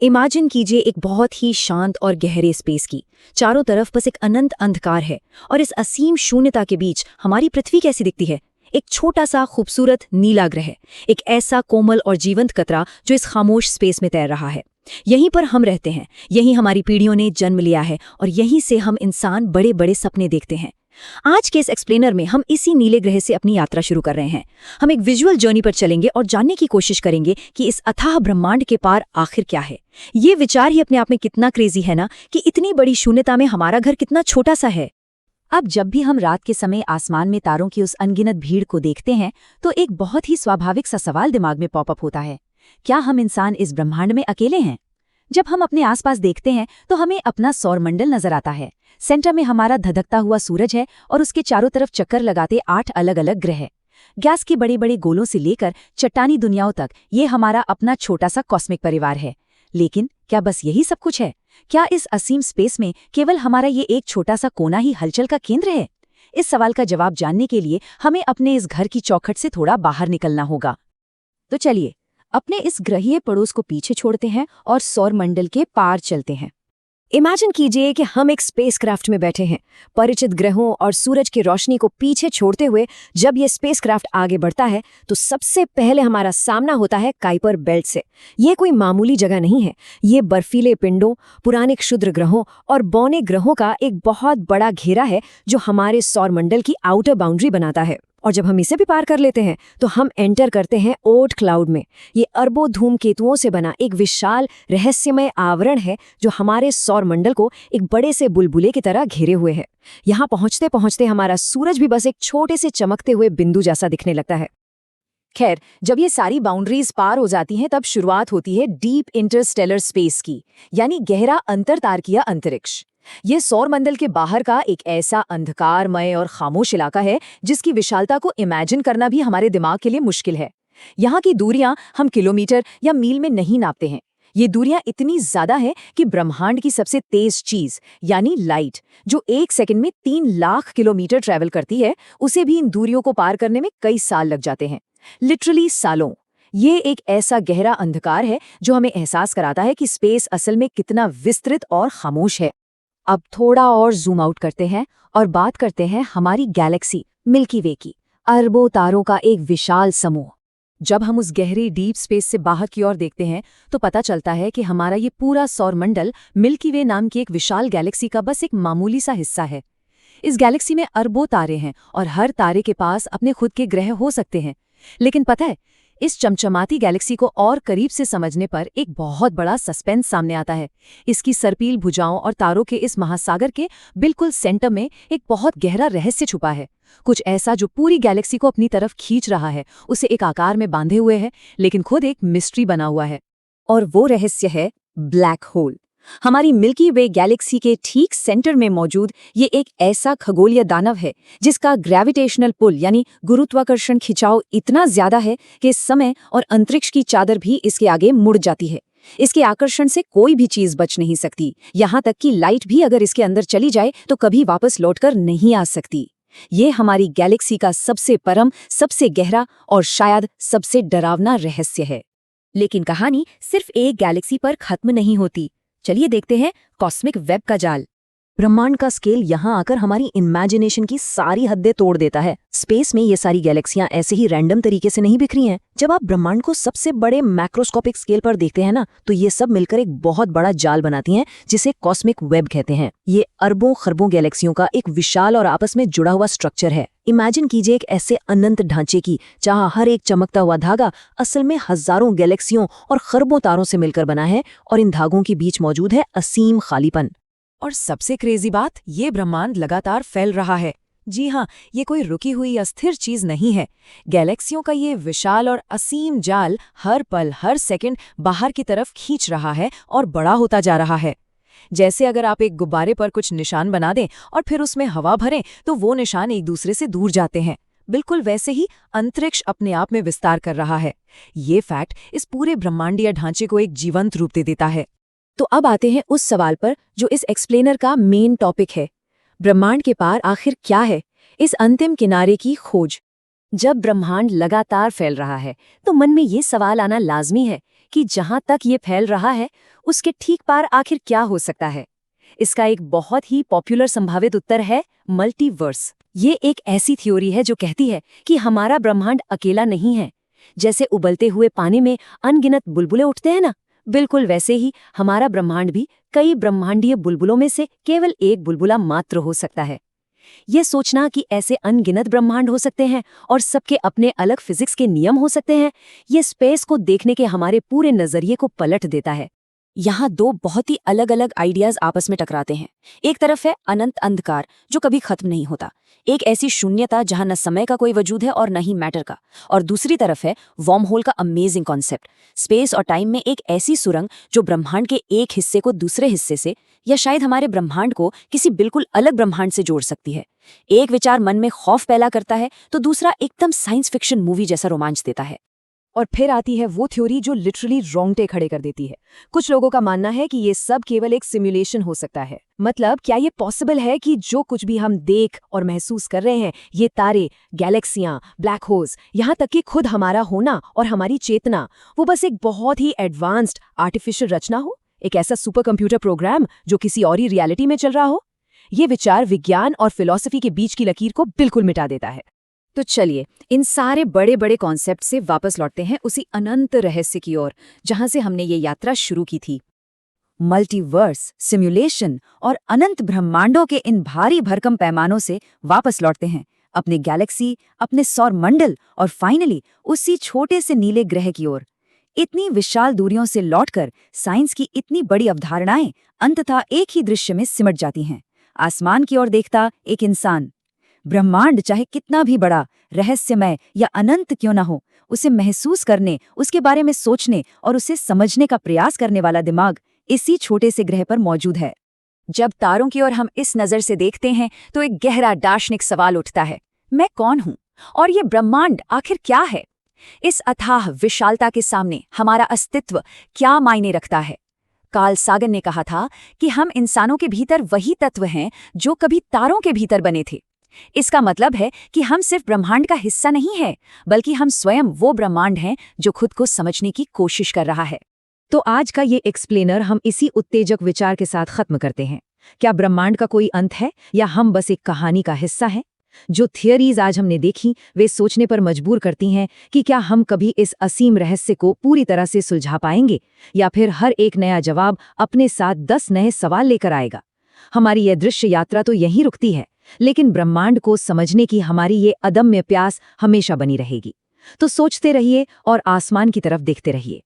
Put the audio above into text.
Imagine कीजिए एक बहुत ही शांत और गहरे स्पेस की। चारों तरफ बस एक अनंत अंधकार है और इस असीम शून्यता के बीच हमारी पृथ्वी कैसी दिखती है। एक छोटा सा खूबसूरत नीला ग्रह, एक ऐसा कोमल और जीवंत कतरा जो इस खामोश स्पेस में तैर रहा है। यहीं पर हम रहते हैं, यहीं हमारी पीढ़ियों ने जन्म लिया है और यहीं से हम इंसान बड़े बड़े सपने देखते हैं। आज के इस एक्सप्लेनर में हम इसी नीले ग्रह से अपनी यात्रा शुरू कर रहे हैं। हम एक विजुअल जर्नी पर चलेंगे और जानने की कोशिश करेंगे कि इस अथाह ब्रह्मांड के पार आखिर क्या है। ये विचार ही अपने आप में कितना क्रेजी है ना, कि इतनी बड़ी शून्यता में हमारा घर कितना छोटा सा है। अब जब भी हम रात के समय आसमान में तारों की उस अनगिनत भीड़ को देखते हैं तो एक बहुत ही स्वाभाविक सा सवाल दिमाग में पॉपअप होता है, क्या हम इंसान इस ब्रह्मांड में अकेले हैं? जब हम अपने आसपास देखते हैं तो हमें अपना सौरमंडल नजर आता है। सेंटर में हमारा धधकता हुआ सूरज है और उसके चारों तरफ चक्कर लगाते 8 अलग अलग ग्रह। गैस के बड़े बड़े गोलों से लेकर चट्टानी दुनियाओं तक ये हमारा अपना छोटा सा कॉस्मिक परिवार है। लेकिन क्या बस यही सब कुछ है? क्या इस असीम स्पेस में केवल हमारा ये एक छोटा सा कोना ही हलचल का केंद्र है? इस सवाल का जवाब जानने के लिए हमें अपने इस घर की चौखट से थोड़ा बाहर निकलना होगा। तो चलिए अपने इस ग्रहीय पड़ोस को पीछे छोड़ते हैं और सौरमंडल के पार चलते हैं। इमेजिन कीजिए कि हम एक स्पेसक्राफ्ट में बैठे हैं। परिचित ग्रहों और सूरज की रोशनी को पीछे छोड़ते हुए जब ये स्पेसक्राफ्ट आगे बढ़ता है तो सबसे पहले हमारा सामना होता है काइपर बेल्ट से। ये कोई मामूली जगह नहीं है, ये बर्फीले पिंडों, पुराने क्षुद्र ग्रहों और बौने ग्रहों का एक बहुत बड़ा घेरा है जो हमारे सौरमंडल की आउटर बाउंड्री बनाता है। और जब हम इसे भी पार कर लेते हैं तो हम एंटर करते हैं ओर्ट क्लाउड में। ये अरबों धूमकेतुओं से बना एक विशाल रहस्यमय आवरण है जो हमारे सौरमंडल को एक बड़े से बुलबुले की तरह घेरे हुए है। यहाँ पहुंचते पहुंचते हमारा सूरज भी बस एक छोटे से चमकते हुए बिंदु जैसा दिखने लगता है। खैर, जब ये सारी बाउंड्रीज पार हो जाती हैं तब शुरुआत होती है डीप इंटरस्टेलर स्पेस की, यानी गहरा अंतरतारकीय अंतरिक्ष। ये सौरमंडल के बाहर का एक ऐसा अंधकारमय और खामोश इलाका है जिसकी विशालता को इमेजिन करना भी हमारे दिमाग के लिए मुश्किल है। यहाँ की दूरियां हम किलोमीटर या मील में नहीं नापते हैं। ये दूरियां इतनी ज्यादा है कि ब्रह्मांड की सबसे तेज चीज यानी लाइट, जो 1 सेकंड में 3 लाख किलोमीटर ट्रैवल करती है, उसे भी इन दूरियों को पार करने में कई साल लग जाते हैं। लिटरली सालों। ये एक ऐसा गहरा अंधकार है जो हमें एहसास कराता है कि स्पेस असल में कितना विस्तृत और खामोश है। अब थोड़ा और जूम आउट करते हैं और बात करते हैं हमारी गैलेक्सी मिल्की वे की। अरबों तारों का एक विशाल समूह। जब हम उस गहरी डीप स्पेस से बाहर की ओर देखते हैं तो पता चलता है कि हमारा ये पूरा सौरमंडल मिल्की वे नाम की एक विशाल गैलेक्सी का बस एक मामूली सा हिस्सा है। इस गैलेक्सी में अरबों तारे हैं और हर तारे के पास अपने खुद के ग्रह हो सकते हैं। लेकिन पता है, इस चमचमाती गैलेक्सी को और करीब से समझने पर एक बहुत बड़ा सस्पेंस सामने आता है। इसकी सर्पील भुजाओं और तारों के इस महासागर के बिल्कुल सेंटर में एक बहुत गहरा रहस्य छुपा है। कुछ ऐसा जो पूरी गैलेक्सी को अपनी तरफ खींच रहा है, उसे एक आकार में बांधे हुए है, लेकिन खुद एक मिस्ट्री बना हुआ है। और वो रहस्य है ब्लैक होल। हमारी मिल्की वे गैलेक्सी के ठीक सेंटर में मौजूद ये एक ऐसा खगोलीय दानव है जिसका ग्रेविटेशनल पुल यानी गुरुत्वाकर्षण खिंचाव इतना ज्यादा है कि समय और अंतरिक्ष की चादर भी इसके आगे मुड़ जाती है। इसके आकर्षण से कोई भी चीज बच नहीं सकती, यहाँ तक कि लाइट भी अगर इसके अंदर चली जाए तो कभी वापस लौटकर नहीं आ सकती। ये हमारी गैलेक्सी का सबसे परम, सबसे गहरा और शायद सबसे डरावना रहस्य है। लेकिन कहानी सिर्फ एक गैलेक्सी पर खत्म नहीं होती। चलिए देखते हैं कॉस्मिक वेब का जाल। ब्रह्मांड का स्केल यहाँ आकर हमारी इमेजिनेशन की सारी हदें तोड़ देता है। स्पेस में ये सारी गैलेक्सियां ऐसे ही रैंडम तरीके से नहीं बिखरी हैं। जब आप ब्रह्मांड को सबसे बड़े मैक्रोस्कोपिक स्केल पर देखते हैं ना, तो ये सब मिलकर एक बहुत बड़ा जाल बनाती हैं जिसे कॉस्मिक वेब कहते हैं। ये अरबों खरबों गैलेक्सियों का एक विशाल और आपस में जुड़ा हुआ स्ट्रक्चर है। इमेजिन कीजिए एक ऐसे अनंत ढांचे की जहां हर एक चमकता हुआ धागा असल में हजारों गैलेक्सियों और खरबों तारों से मिलकर बना है और इन धागों के बीच मौजूद है असीम खालीपन। और सबसे क्रेजी बात, ये ब्रह्मांड लगातार फैल रहा है। जी हाँ, ये कोई रुकी हुई अस्थिर चीज नहीं है। गैलेक्सियों का ये विशाल और असीम जाल हर पल हर सेकंड बाहर की तरफ खींच रहा है और बड़ा होता जा रहा है। जैसे अगर आप एक गुब्बारे पर कुछ निशान बना दें और फिर उसमें हवा भरें तो वो निशान एक दूसरे से दूर जाते हैं। बिल्कुल वैसे ही अंतरिक्ष अपने आप में विस्तार कर रहा है। ये फैक्ट इस पूरे ब्रह्मांडीय ढांचे को एक जीवंत रूप दे देता है। तो अब आते हैं उस सवाल पर जो इस एक्सप्लेनर का मेन टॉपिक है, ब्रह्मांड के पार आखिर क्या है, इस अंतिम किनारे की खोज। जब ब्रह्मांड लगातार फैल रहा है तो मन में ये सवाल आना लाजमी है कि जहां तक ये फैल रहा है उसके ठीक पार आखिर क्या हो सकता है। इसका एक बहुत ही पॉपुलर संभावित उत्तर है मल्टीवर्स। ये एक ऐसी थ्योरी है जो कहती है कि हमारा ब्रह्मांड अकेला नहीं है। जैसे उबलते हुए पानी में अनगिनत बुलबुले उठते हैं ना, बिल्कुल वैसे ही हमारा ब्रह्मांड भी कई ब्रह्मांडीय बुलबुलों में से केवल एक बुलबुला मात्र हो सकता है। ये सोचना कि ऐसे अनगिनत ब्रह्मांड हो सकते हैं और सबके अपने अलग फिजिक्स के नियम हो सकते हैं, ये स्पेस को देखने के हमारे पूरे नजरिए को पलट देता है। यहाँ दो बहुत ही अलग अलग आइडियाज आपस में टकराते हैं। एक तरफ है अनंत अंधकार जो कभी खत्म नहीं होता, एक ऐसी शून्यता जहां न समय का कोई वजूद है और न ही मैटर का। और दूसरी तरफ है वॉर्म होल का अमेजिंग कॉन्सेप्ट, स्पेस और टाइम में एक ऐसी सुरंग जो ब्रह्मांड के एक हिस्से को दूसरे हिस्से से, या शायद हमारे ब्रह्मांड को किसी बिल्कुल अलग ब्रह्मांड से जोड़ सकती है। एक विचार मन में खौफ पैदा करता है तो दूसरा एकदम साइंस फिक्शन मूवी जैसा रोमांच देता है। और फिर आती है वो थ्योरी जो लिटरली रोंगटे खड़े कर देती है। कुछ लोगों का मानना है कि ये सब केवल एक सिमुलेशन हो सकता है। मतलब क्या ये पॉसिबल है कि जो कुछ भी हम देख और महसूस कर रहे हैं, ये तारे, गैलेक्सियां, ब्लैक होल्स, यहाँ तक कि खुद हमारा होना और हमारी चेतना, वो बस एक बहुत ही एडवांस्ड आर्टिफिशियल रचना हो, एक ऐसा सुपर कंप्यूटर प्रोग्राम जो किसी और ही रियलिटी में चल रहा हो। ये विचार विज्ञान और फिलॉसफी के बीच की लकीर को बिल्कुल मिटा देता है। तो चलिए इन सारे बड़े बड़े कॉन्सेप्ट से वापस लौटते हैं उसी अनंत रहस्य की ओर जहां से हमने ये यात्रा शुरू की थी। मल्टीवर्स, सिमुलेशन और अनंत ब्रह्मांडों के इन भारी भरकम पैमानों से वापस लौटते हैं अपने गैलेक्सी, अपने सौर मंडल और फाइनली उसी छोटे से नीले ग्रह की ओर। इतनी विशाल दूरियों से लौटकर साइंस की इतनी बड़ी अवधारणाएं अंततः एक ही दृश्य में सिमट जाती हैं। आसमान की ओर देखता एक इंसान। ब्रह्मांड चाहे कितना भी बड़ा, रहस्यमय या अनंत क्यों न हो, उसे महसूस करने, उसके बारे में सोचने और उसे समझने का प्रयास करने वाला दिमाग इसी छोटे से ग्रह पर मौजूद है। जब तारों की ओर हम इस नज़र से देखते हैं तो एक गहरा दार्शनिक सवाल उठता है, मैं कौन हूं और ये ब्रह्मांड आखिर क्या है? इस अथाह विशालता के सामने हमारा अस्तित्व क्या मायने रखता है? कार्ल सागन ने कहा था कि हम इंसानों के भीतर वही तत्व हैं जो कभी तारों के भीतर बने थे। इसका मतलब है कि हम सिर्फ ब्रह्मांड का हिस्सा नहीं है, बल्कि हम स्वयं वो ब्रह्मांड हैं जो खुद को समझने की कोशिश कर रहा है। तो आज का ये एक्सप्लेनर हम इसी उत्तेजक विचार के साथ खत्म करते हैं। क्या ब्रह्मांड का कोई अंत है या हम बस एक कहानी का हिस्सा हैं? जो थियरीज आज हमने देखी वे सोचने पर मजबूर करती हैं कि क्या हम कभी इस असीम रहस्य को पूरी तरह से सुलझा पाएंगे या फिर हर एक नया जवाब अपने साथ 10 नए सवाल लेकर आएगा। हमारी यह दृश्य यात्रा तो यहीं रुकती है, लेकिन ब्रह्मांड को समझने की हमारी ये अदम्य प्यास हमेशा बनी रहेगी। तो सोचते रहिए और आसमान की तरफ देखते रहिए।